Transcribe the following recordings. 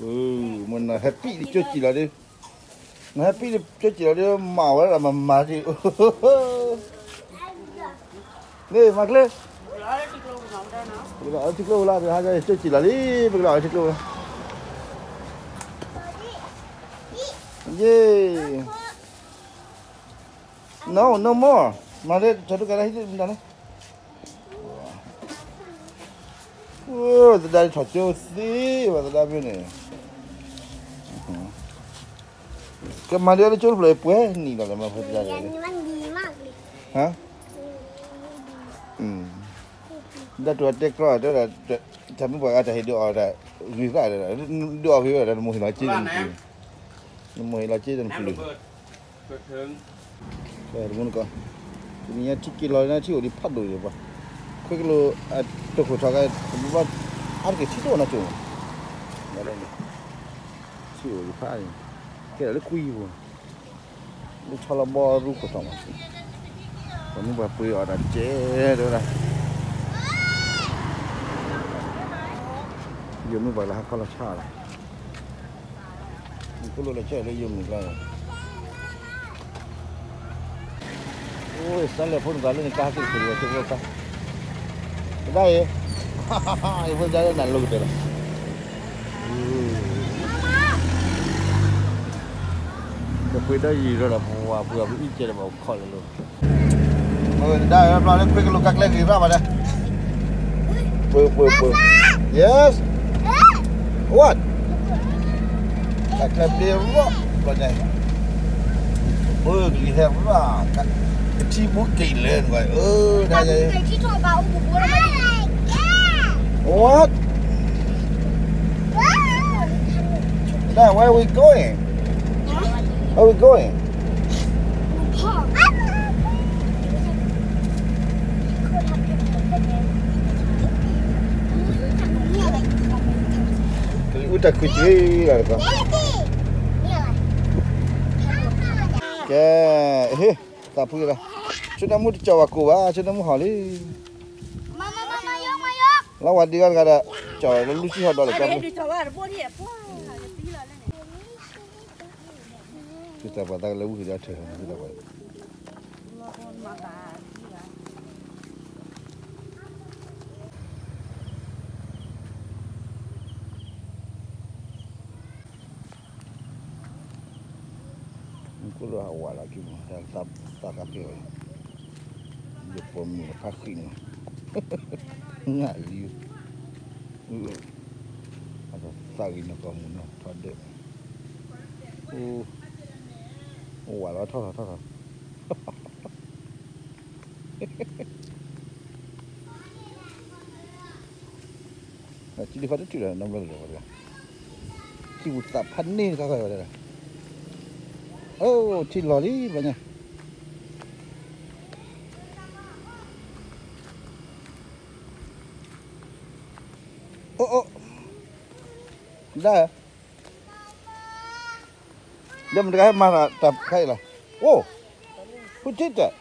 mình là happy đi chơi chỉ là đi, happy đi chơi chỉ là đi màu là mà thì, nè mặc lên, bây giờ thích lâu là hai người chơi chỉ là đi, bây giờ thích lâu, yeah, no more, mà đây cho tôi cái này hết rồi. Dari cocok sih, mata dah ni. Kemarin ada curi boleh puas ni lah lama pun dah. Hah? Dah tu ada kau ada kami buat ada hidup ada, juga ada, dua hidup ada mungkin lagi dan mungkin lagi dan puluh. Baru mana kau? Ini yang cikgu lain yang cikgu di padu je bah. Kalau tu kau cakap, buat apa cikgu nak cakap? Ada ni, cikgu di padu. Kira le kui pun. Lu cakap baru kau tahu macam. Kamu buat apa ada je, tu lah. Yum ni baiklah kalau cakap. Kalau le cakap le yum ni lah. Oh, salah pun kalau ni kaki kuliah tu apa? Dah ye, ibu jalan nak lalu tu lah. Tapi dah ye dah buat ije dah buat kau lalu. Oh, dah kalau ni pergi luka lagi berapa dah? Yes. What? Tak lebih berapa banyak? Oh, dia berapa? Chi bút kỳ lên vậy đây đây. What? Now where are we going? Where are we going? Udah kucing lah kau. Okay, tak pergi lah. Sudah mu dicawak aku bah, sudah mu hali. Mama, yuk. Lawan dia kan ada cawak, lalu sih ada lagi kamu. Kita patah lewu kita ada, kita buat. Aku dah awal lagi, dah tak kaki. Dia pun kaki ni, nggak liu. Ada sari nak kamu nak ada. Walau thau. Cili pada tu dah nombor dah. Cili tak panen kau kau dah. Oh, cili lori banyak. Oh. Dah. Dia mendekat mana tak kai lah. Oh. Putih tak?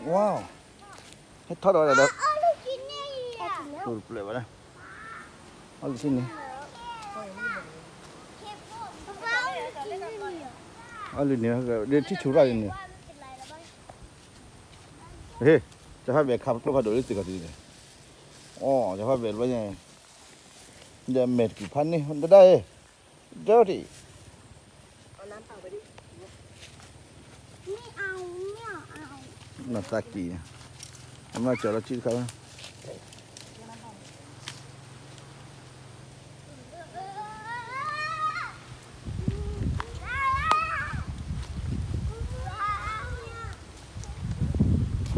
Wow. Thau dah dah. Tur play mana? Di sini. Ni dia cucu lah ini. Jangan biar kapal tu kau dulu tiga sini. Oh, jangan biar banyak. Dia met kipan ni, hendak dah dirty. Nak taki. Mana cara ciri kau?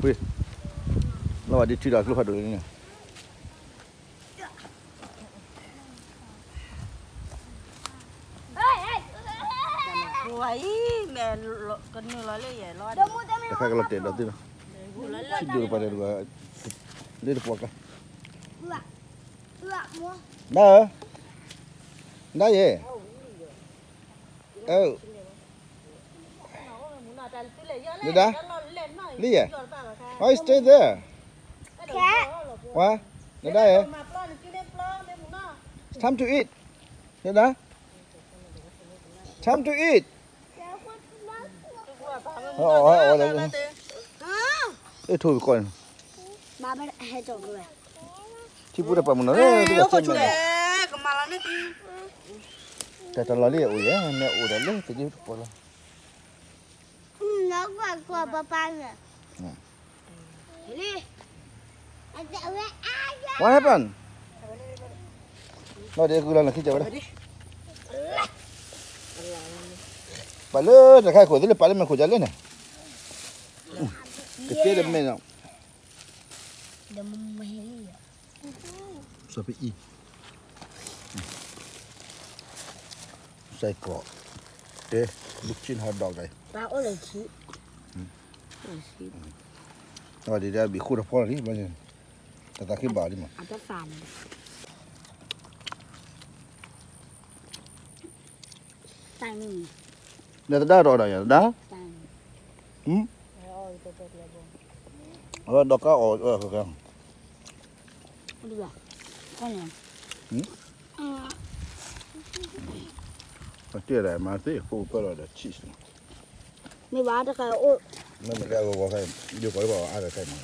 Wih, lawan dia ciri keluar dulu ni. Kakak kalau tidak tu, tidur pada dua. Dia puak kan? Dah ye. Oh. Dah. Lihat. Oh, stay there. Wah, dah ye. It's time to eat. Thế đó. Time to eat. Đấy. Ê thôi con. Ba ba hay cho người. Chị bữa đó nó đấy. Kemana nih? Kita lali ya, nek udah leh tadi pola. Nó qua bapaknya. Ini. Ada WA aja. What happened? Nó để gula lagi jawab dah. Pala dah kai ko dile pala men ko jalan. Kecil dah men. Dah memahiri ya. Sampai i. Sai ko. Luk chin hot dog đây. Ba ô là chị. Rồi đi ra bị khu đập phô đi bao nhiêu. Ta khi bảo đi mà. Ada fan. Tang. Dah rồi dah ya, dah. Tang. Dog ka kan. Udah. Kan. Pasti ada mati, fu kalau ada cheese. Mấy bà đó cái ô. Nó cái có cái, điều có bảo ai là cái mà.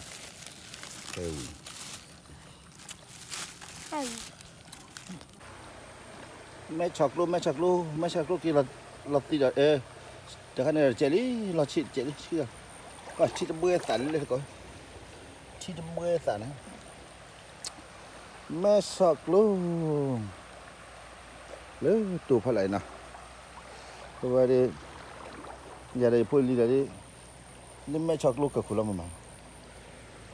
Mấy chọc luôn kia là tí là chắc cái này là chè lý chưa. Coi chỉ bơi tản lên coi. Chỉ bơi tản. Mấy chọc luôn. Lấy tủ phải lại nào. Rồi đi. Giờ đây phơi đi đây. Nên mấy chọc luôn cả khung mà.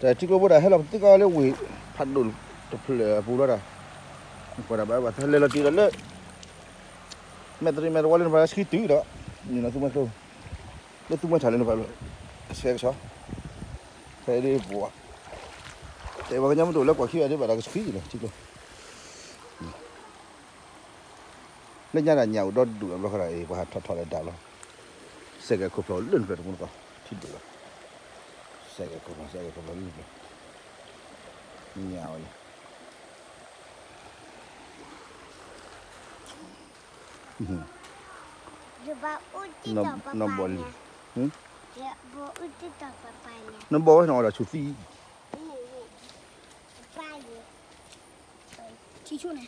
Tại chỉ có bữa đây hay là tí coi lấy quỷ phát đồ tập lệ bù đó. Còn là bà thay lên là tí là mẹ qua lên vào khi tứ đó. Nhìn nó tụi mình đâu. Nó tụi mình trả lên vào xe cái thế đi bùa. Tại vào cái nhóm tụi lớp quả khi ở đây bà đã cái gì rồi chứ đâu. Lên nhà là nhậu đó đủ lắm rồi bà thoát lại đảo rồi. Xe cái cục lớn về cũng có thì đủ. Xe cái cục lớn về. Nhậu nó bỏ đi. Nó bỏ nó là chủ phi. Chị chú này.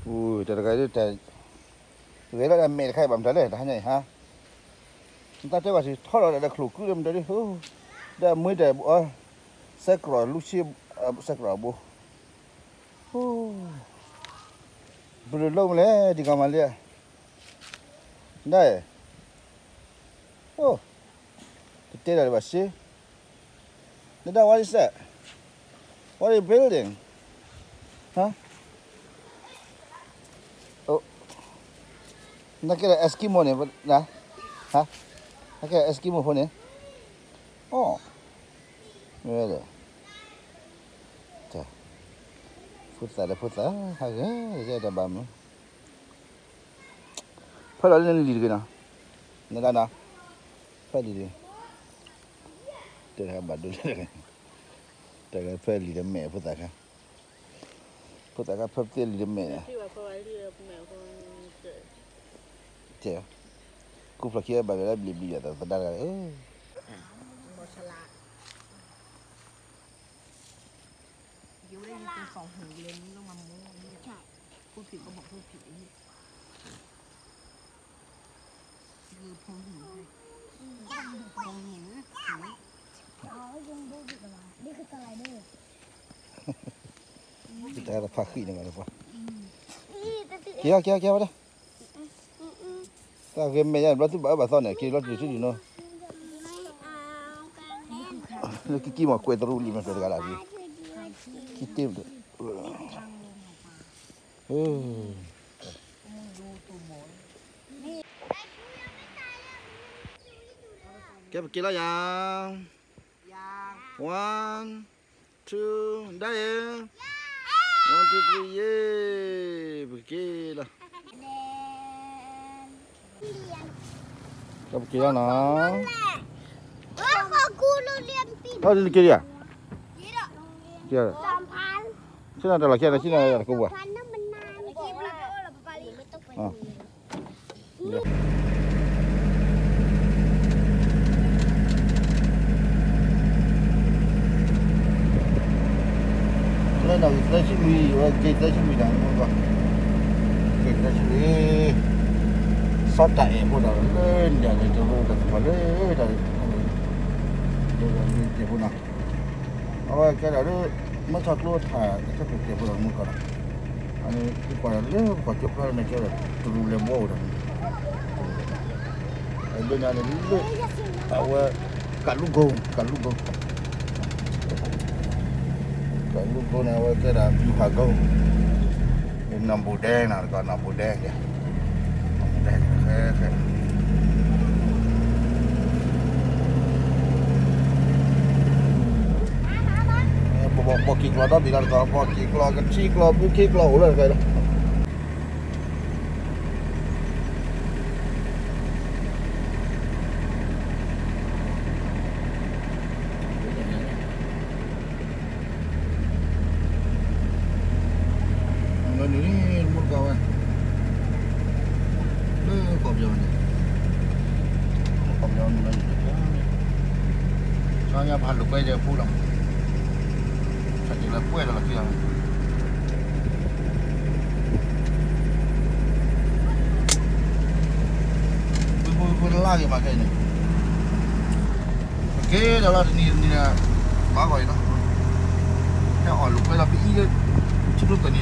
Ui, trời cái đấy là mẹ khai bấm trái này này ha. Chúng ta chơi vào thì thoát ra được lục cứ đâm đấy. Đã mới để bộ sạc rồi lúc xưa sạc rồi bộ. Bữa lâu mà đi cầm lại. Đây. Oh. Cái là bác sĩ. What is that? What are you building? Huh? Oh. Nó cái là Eskimo này nè. Hả? Nó cái là Eskimo phone này. Oh. Really? Chà. Phút ta, hay cái ra bám. Phải là lên lì cái nào. Nó nào. Phải lì đi. Để hai bạn đối lên. Tại cái phải lì mẹ phút ta cái. Phút ta cái phải tiền lì mẹ. Chà. Cú phải kia bà cái bì vậy ta đã cái. Dù đây con phòng hưởng lên nó mà mua cô thủy cóบอกcô thủyคือพงหินพงหินยังดูดีกว่านี่คืออะไรเด้อ Kita ada pakai ni mana apa? Kia apa dah? Tak game macam berarti bahasa ni, kira tu sini no. Ni kiki mak kuih terus lima kali lagi. Kita tu. Kep kila yang. 1, 2, dah ya. 1, 2, 3, ye. Pergilah. Kep kila nak. Aku lu lihat pin. Oh, di kiri ya? Tidak. Kiri. Sampan. Sini ada lagi ada sini ada kubah. Sampan menang. à lên đầu tới chín mươi rồi kê tới 90 đồng luôn rồi kê tới 90 sót chạy một đầu lên giờ này tôi được mà đấy rồi để phụ nào ôi cái đó mất thật luôn thả cái thực tế phụ nào muốn còn anh cái quả lớn quả chụp ra này cái là tụi lên mua rồi bên nhà này lớn tao cả lúc gồm nào cái là du hà gồm nằm bồ đen nào còn nằm bồ đen kìa đen khé bỏ kịch lo đó bị làm sao bỏ kịch lo cái chi lo bu kịch lo rồi vậy đó người này muốn cầu anh nó cọp giờ này cọp giờ mình cho nhà bạn lúc bây giờ phụ lòng chỉ là quê là kia tôi la cái mà cái này cái đó là ni là má gọi nó cái hỏi lúc bây giờ bị chút lúc cái này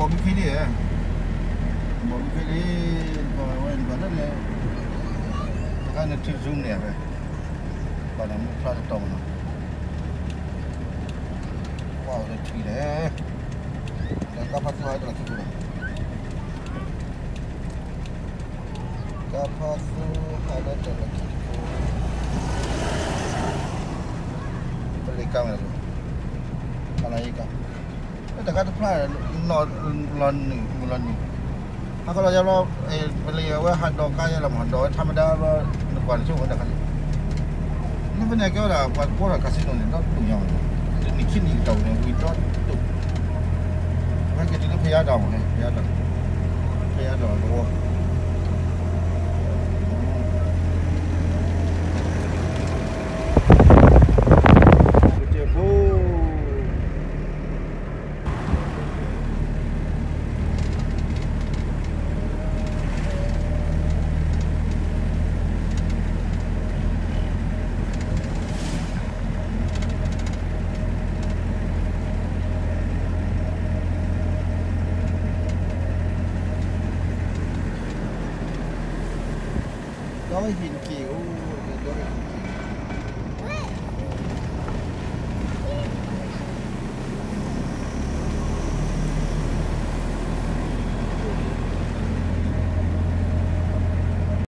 bỏ cái phí đi à bỏ cái phí đi còn rất là cái này chưa zoom nè vậy còn là một pha tổng nữa wow là chỉ đấy các phát hai là cái gì các phát hai là cái gì balik kamera mana ikan kita kata pula lon ni kalau jalan beli awak handok kaya lah handok thamada bukan cuma dah kan ni benar ke dah buat bola kasino ni dah tu yang ni kini tahu ni withdraw tu kan kita tu payah dah ni payah dah tu đó là hình kiểu